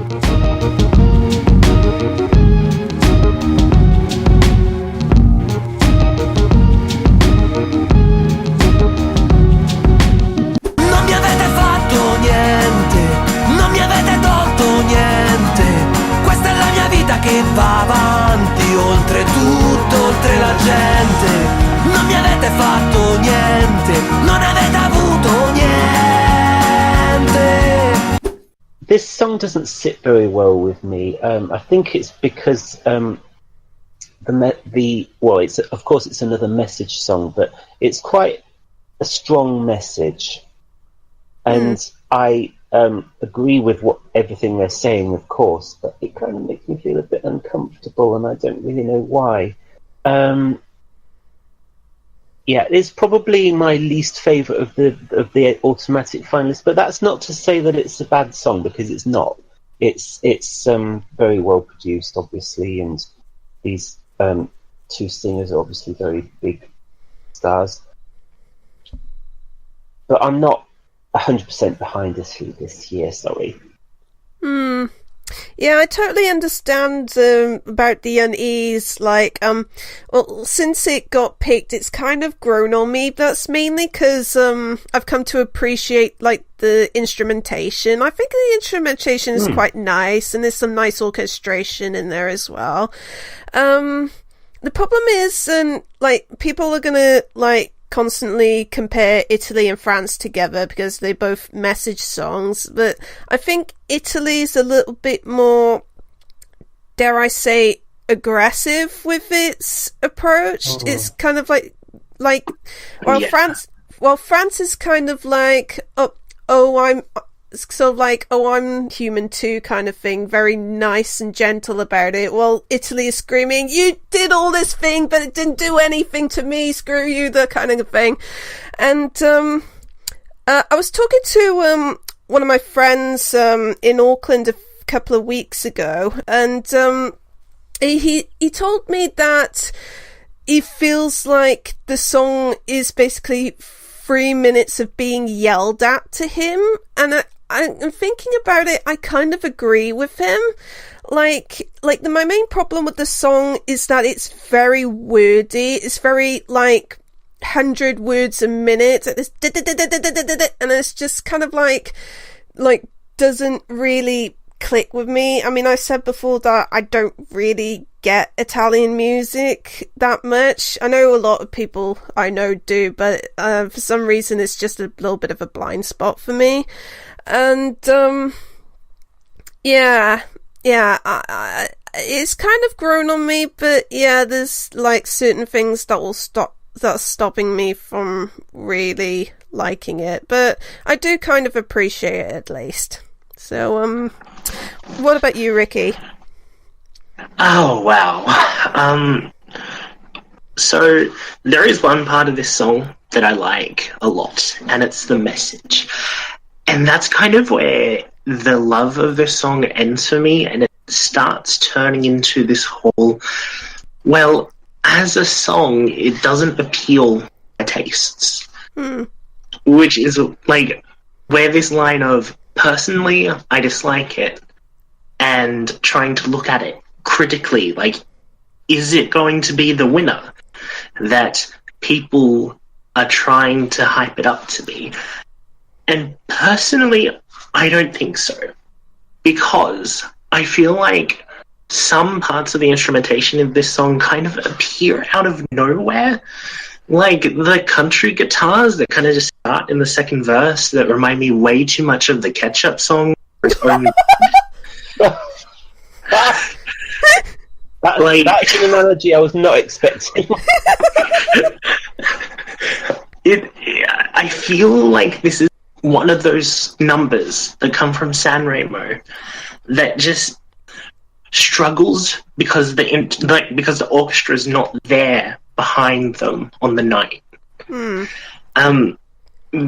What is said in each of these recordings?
Non mi avete fatto niente, non mi avete tolto niente. Questa è la mia vita che va avanti, oltre tutto, oltre la gente. Non mi avete fatto niente, non avete avuto niente. This song doesn't sit very well with me. I think it's because it's of course it's another message song, but it's quite a strong message, and I agree with everything they're saying, of course, but it kind of makes me feel a bit uncomfortable, and I don't really know why. Yeah, it's probably my least favourite of the automatic finalists, but that's not to say that it's a bad song, because it's not. It's very well produced, obviously, and these two singers are obviously very big stars. But I'm not 100% behind Italy this year, sorry. Yeah, I totally understand about the unease. Like, well, since it got picked, it's kind of grown on me. That's mainly because I've come to appreciate like the instrumentation. I think the instrumentation is quite nice, and there's some nice orchestration in there as well. The problem is, like, people are gonna like constantly compare Italy and France together because they both message songs, but I think Italy's a little bit more, dare I say, aggressive with its approach. It's kind of like France is kind of like I'm human too kind of thing, very nice and gentle about it. Well, Italy is screaming, you did all this thing, but it didn't do anything to me, screw you, the kind of thing. And I was talking to one of my friends in Auckland a couple of weeks ago, and he told me that he feels like the song is basically 3 minutes of being yelled at to him, and I'm thinking about it, I kind of agree with him. My main problem with the song is that it's very wordy. It's very, 100 words a minute. And it's just kind of like, doesn't really click with me. I mean, I said before that I don't really get Italian music that much. I know a lot of people I know do, but for some reason it's just a little bit of a blind spot for me. And it's kind of grown on me, but yeah, there's like certain things that's stopping me from really liking it, but I do kind of appreciate it at least. So what about you, Ricky? Oh wow. So there is one part of this song that I like a lot, and it's the message. And that's kind of where the love of this song ends for me, and it starts turning into this whole, well, as a song, it doesn't appeal to my tastes. Which is, like, where this line of, personally, I dislike it, and trying to look at it critically, like, is it going to be the winner that people are trying to hype it up to be? And personally, I don't think so, because I feel like some parts of the instrumentation in this song kind of appear out of nowhere. Like the country guitars that kind of just start in the second verse that remind me way too much of the Ketchup song. That's an analogy I was not expecting. I feel like this is one of those numbers that come from Sanremo that just struggles because the orchestra is not there behind them on the night.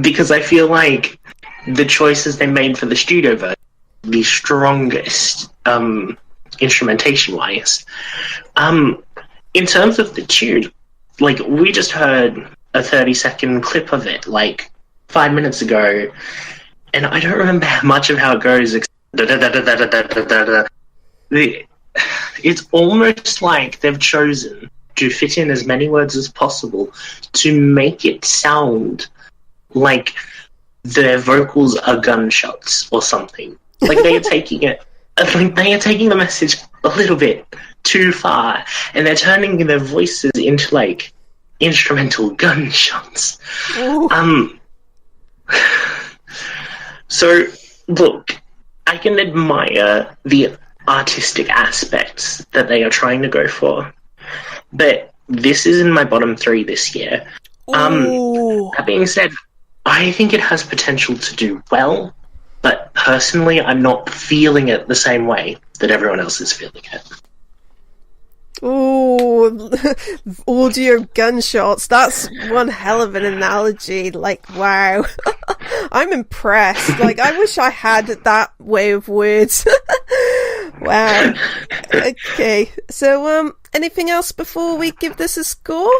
Because I feel like the choices they made for the studio version are the strongest instrumentation wise. In terms of the tune, like, we just heard a 30-second clip of it like 5 minutes ago, and I don't remember much of how it goes, except da da da da da da da da da. It's almost like they've chosen to fit in as many words as possible to make it sound like their vocals are gunshots or something. Like they are taking it, like they are taking the message a little bit too far, and they're turning their voices into like instrumental gunshots. Ooh. So look, I can admire the artistic aspects that they are trying to go for, but this is in my bottom 3 this year. That being said, I think it has potential to do well, but personally, I'm not feeling it the same way that everyone else is feeling it. Ooh, audio gunshots. That's one hell of an analogy. Like, wow. I'm impressed. Like, I wish I had that way of words. Wow. Okay. So, anything else before we give this a score?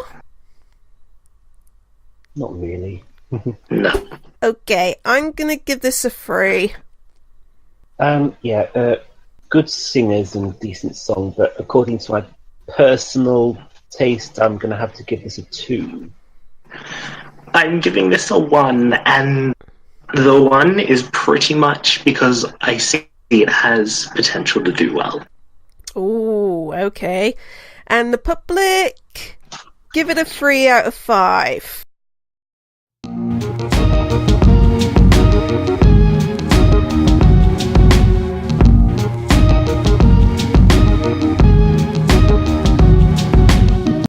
Not really. No. Okay, I'm gonna give this a 3. Good singers and decent song, but according to my personal taste, I'm going to have to give this a 2. I'm giving this a 1, and the 1 is pretty much because I see it has potential to do well. Ooh, okay. And the public, give it a 3 out of 5.